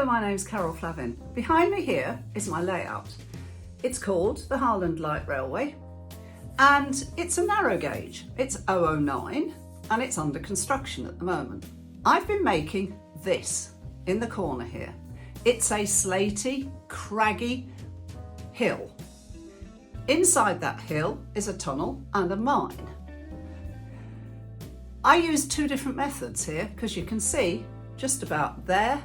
Hello, my name's Carol Flavin. Behind me here is my layout. It's called the Harland Light Railway and it's a narrow gauge. It's OO9 and it's under construction at the moment. I've been making this in the corner here. It's a slaty, craggy hill. Inside that hill is a tunnel and a mine. I used two different methods here because you can see just about there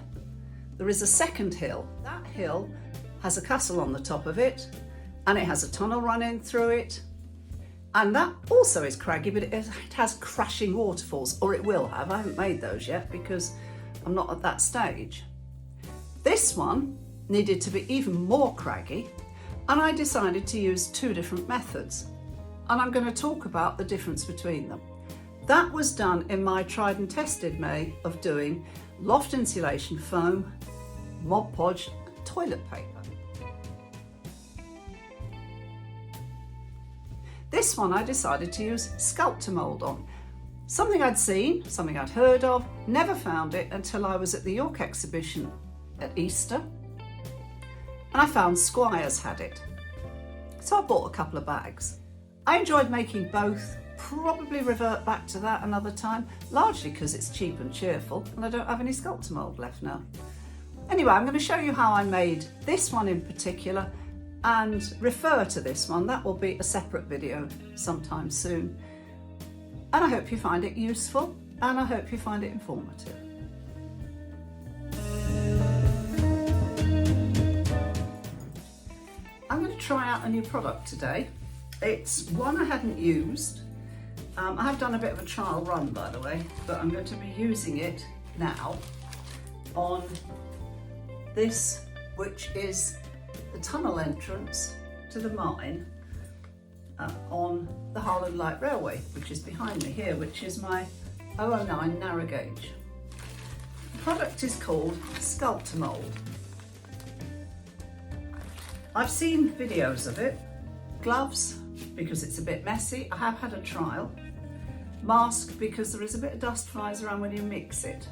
is a second hill. That hill has a castle on the top of it and it has a tunnel running through it, and that also is craggy, but it has crashing waterfalls, or it will have. I haven't made those yet because I'm not at that stage. This one needed to be even more craggy and I decided to use two different methods, and I'm going to talk about the difference between them. That was done in my tried and tested way of doing loft insulation foam, ModPodge toilet paper. This one I decided to use Sculptamold on. Something I'd seen, something I'd heard of, never found it until I was at the York exhibition at Easter, and I found Squires had it. So I bought a couple of bags. I enjoyed making both, probably revert back to that another time, largely because it's cheap and cheerful and I don't have any Sculptamold left now. Anyway, I'm going to show you how I made this one in particular and refer to this one. That will be a separate video sometime soon. And I hope you find it useful and I hope you find it informative. I'm going to try out a new product today. It's one I hadn't used. I have done a bit of a trial run, by the way, but I'm going to be using it now on this, which is the tunnel entrance to the mine on the Harland Light Railway, which is behind me here, which is my OO9 Narrow Gauge. The product is called Sculptamold. I've seen videos of it. Gloves, because it's a bit messy. I have had a trial. Mask, because there is a bit of dust flies around when you mix it.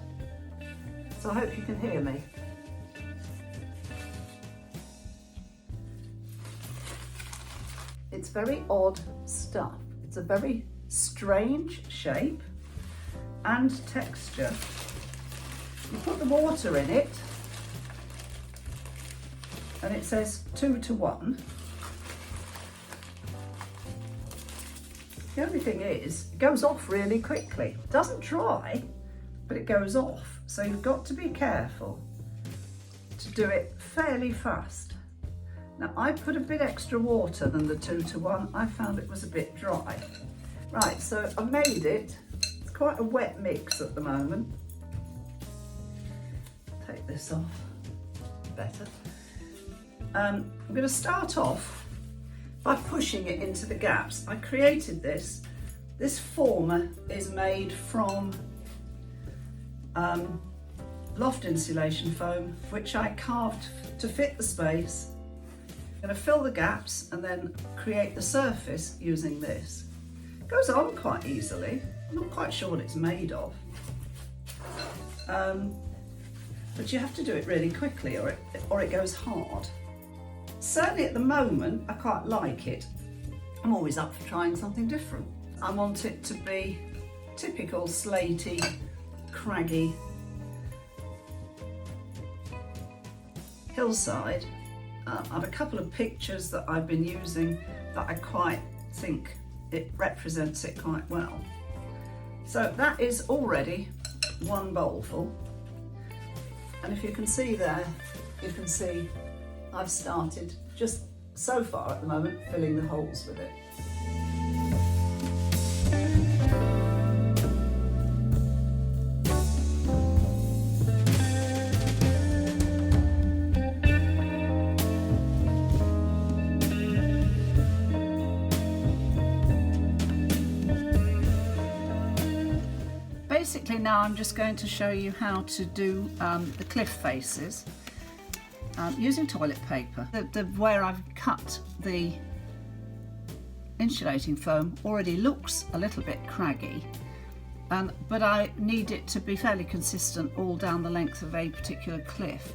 So I hope you can hear me. It's very odd stuff. It's a very strange shape and texture. You put the water in it and it says 2:1. The only thing is, it goes off really quickly. It doesn't dry, but it goes off. So you've got to be careful to do it fairly fast. Now, I put a bit extra water than the 2:1. I found it was a bit dry. Right, so I've made it. It's quite a wet mix at the moment. Take this off, better. I'm going to start off by pushing it into the gaps. I created this. This former is made from loft insulation foam, which I carved to fit the space. I'm going to fill the gaps and then create the surface using this. It goes on quite easily. I'm not quite sure what it's made of. But you have to do it really quickly or it goes hard. Certainly at the moment, I quite like it. I'm always up for trying something different. I want it to be typical slaty, craggy hillside. I have a couple of pictures that I've been using that I quite think it represents it quite well. So that is already one bowlful. And if you can see there, you can see I've started just so far at the moment filling the holes with it. Basically now I'm just going to show you how to do the cliff faces using toilet paper. Where I've cut the insulating foam already looks a little bit craggy, but I need it to be fairly consistent all down the length of a particular cliff.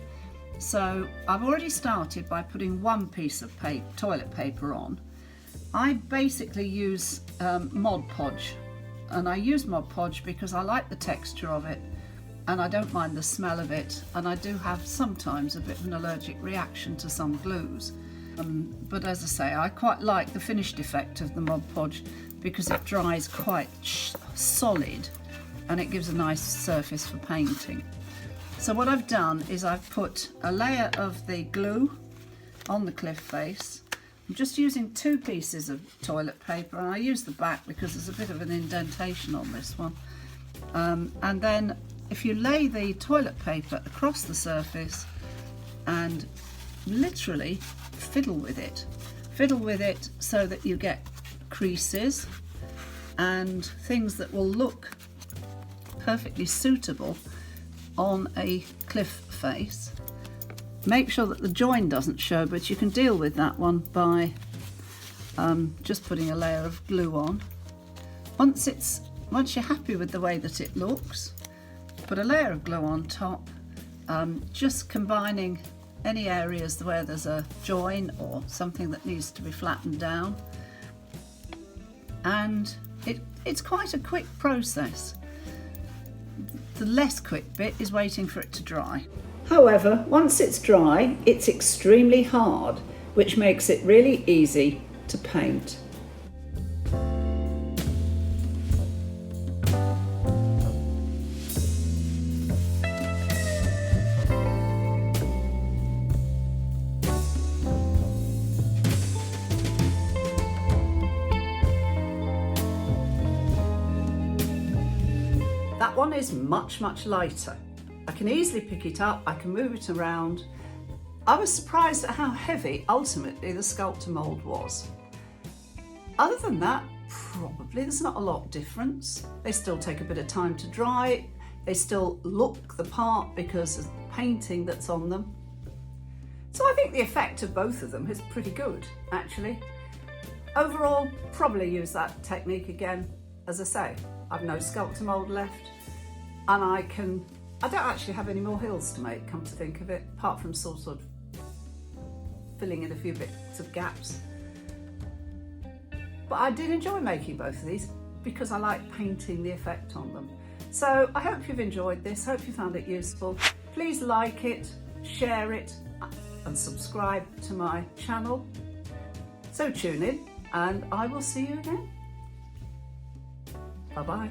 So I've already started by putting one piece of toilet paper on. I basically use ModPodge, and I use ModPodge because I like the texture of it and I don't mind the smell of it, and I do have sometimes a bit of an allergic reaction to some glues. But as I say, I quite like the finished effect of the ModPodge because it dries quite solid and it gives a nice surface for painting. So what I've done is I've put a layer of the glue on the cliff face. I'm just using 2 pieces of toilet paper, and I use the back because there's a bit of an indentation on this one. And then if you lay the toilet paper across the surface and literally fiddle with it so that you get creases and things that will look perfectly suitable on a cliff face. Make sure that the join doesn't show, but you can deal with that one by just putting a layer of glue on. Once you're happy with the way that it looks, put a layer of glue on top, just combining any areas where there's a join or something that needs to be flattened down. And it's quite a quick process. The less quick bit is waiting for it to dry. However, once it's dry, it's extremely hard, which makes it really easy to paint. That one is much lighter. I can easily pick it up, I can move it around. I was surprised at how heavy ultimately the Sculptamold was. Other than that, probably there's not a lot of difference. They still take a bit of time to dry, they still look the part because of the painting that's on them. So I think the effect of both of them is pretty good, actually. Overall, probably use that technique again. As I say, I've no Sculptamold left, and I don't actually have any more hills to make, come to think of it, apart from sort of filling in a few bits of gaps. But I did enjoy making both of these because I like painting the effect on them. So I hope you've enjoyed this, hope you found it useful. Please like it, share it, and subscribe to my channel. So tune in, and I will see you again. Bye-bye.